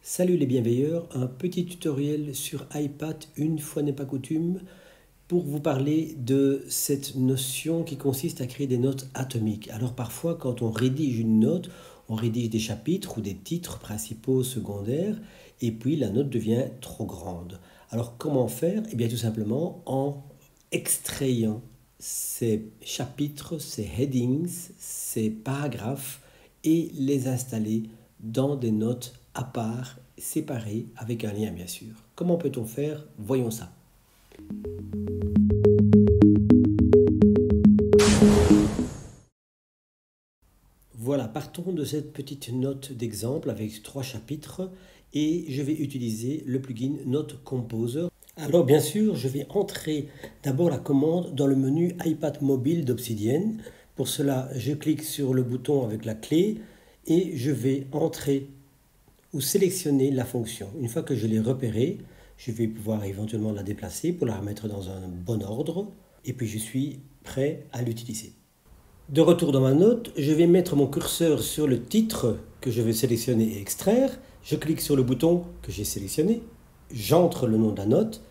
Salut les bienveilleurs, un petit tutoriel sur iPad, une fois n'est pas coutume, pour vous parler de cette notion qui consiste à créer des notes atomiques. Alors parfois quand on rédige une note, on rédige des chapitres ou des titres principaux, secondaires, et puis la note devient trop grande. Alors comment faire? Eh bien tout simplement en extrayant ces chapitres, ces headings, ces paragraphes et les installer dans des notes à part, séparées, avec un lien bien sûr. Comment peut-on faire? Voyons ça. Voilà, partons de cette petite note d'exemple avec 3 chapitres et je vais utiliser le plugin Note Composer. Alors bien sûr, je vais entrer d'abord la commande dans le menu iPad mobile d'Obsidian. Pour cela, je clique sur le bouton avec la clé et je vais entrer ou sélectionner la fonction. Une fois que je l'ai repérée, je vais pouvoir éventuellement la déplacer pour la remettre dans un bon ordre et puis je suis prêt à l'utiliser. De retour dans ma note, je vais mettre mon curseur sur le titre que je vais sélectionner et extraire. Je clique sur le bouton que j'ai sélectionné, j'entre le nom de la note,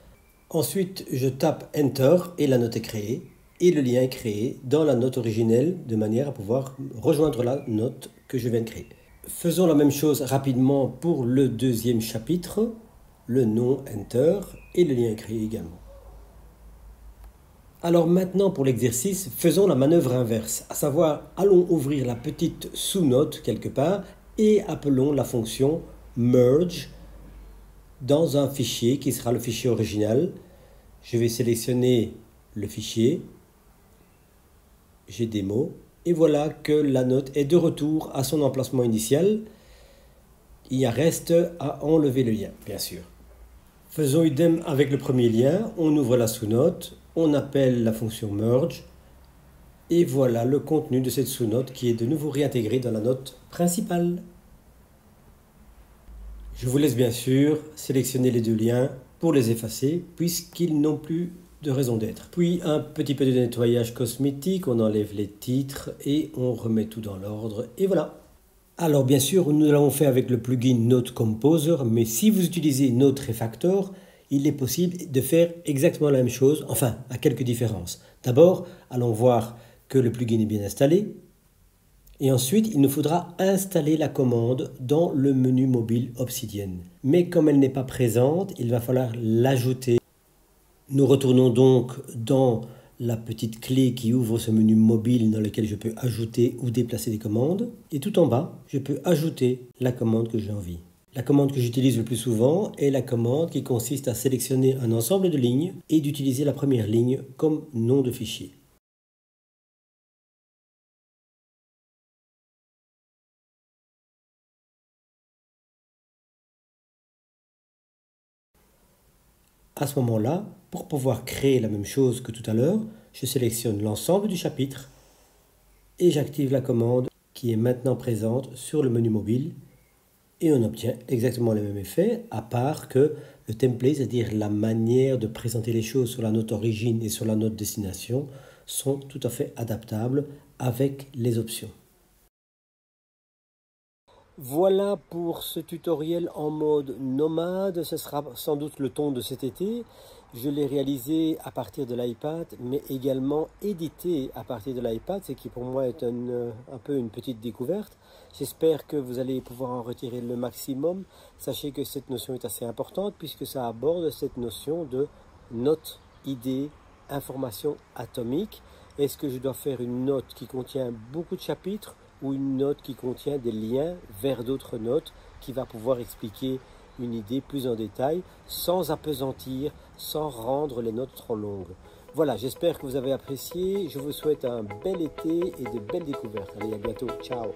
ensuite je tape Enter et la note est créée et le lien est créé dans la note originelle de manière à pouvoir rejoindre la note que je viens de créer. Faisons la même chose rapidement pour le deuxième chapitre, le nom Enter et le lien est créé également. Alors maintenant pour l'exercice, faisons la manœuvre inverse, à savoir allons ouvrir la petite sous-note quelque part et appelons la fonction merge dans un fichier qui sera le fichier original. Je vais sélectionner le fichier, j'ai des mots et voilà que la note est de retour à son emplacement initial. Il reste à enlever le lien bien sûr. Faisons idem avec le premier lien, on ouvre la sous-note, on appelle la fonction merge et voilà le contenu de cette sous-note qui est de nouveau réintégré dans la note principale. Je vous laisse bien sûr sélectionner les deux liens pour les effacer puisqu'ils n'ont plus de raison d'être. Puis un petit peu de nettoyage cosmétique, on enlève les titres et on remet tout dans l'ordre et voilà. Alors bien sûr, nous l'avons fait avec le plugin Note Composer, mais si vous utilisez Note Refactor, il est possible de faire exactement la même chose, enfin à quelques différences. D'abord, allons voir que le plugin est bien installé. Et ensuite, il nous faudra installer la commande dans le menu mobile Obsidian. Mais comme elle n'est pas présente, il va falloir l'ajouter. Nous retournons donc dans la petite clé qui ouvre ce menu mobile dans lequel je peux ajouter ou déplacer des commandes. Et tout en bas, je peux ajouter la commande que j'ai envie. La commande que j'utilise le plus souvent est la commande qui consiste à sélectionner un ensemble de lignes et d'utiliser la première ligne comme nom de fichier. À ce moment-là, pour pouvoir créer la même chose que tout à l'heure, je sélectionne l'ensemble du chapitre et j'active la commande qui est maintenant présente sur le menu mobile et on obtient exactement le même effet, à part que le template, c'est-à-dire la manière de présenter les choses sur la note origine et sur la note destination, sont tout à fait adaptables avec les options. Voilà pour ce tutoriel en mode nomade, ce sera sans doute le ton de cet été. Je l'ai réalisé à partir de l'iPad, mais également édité à partir de l'iPad, ce qui pour moi est un peu une petite découverte. J'espère que vous allez pouvoir en retirer le maximum. Sachez que cette notion est assez importante puisque ça aborde cette notion de note, idée, information atomique. Est-ce que je dois faire une note qui contient beaucoup de chapitres ou une note qui contient des liens vers d'autres notes qui va pouvoir expliquer une idée plus en détail sans appesantir, sans rendre les notes trop longues. Voilà, j'espère que vous avez apprécié. Je vous souhaite un bel été et de belles découvertes. Allez, à bientôt. Ciao.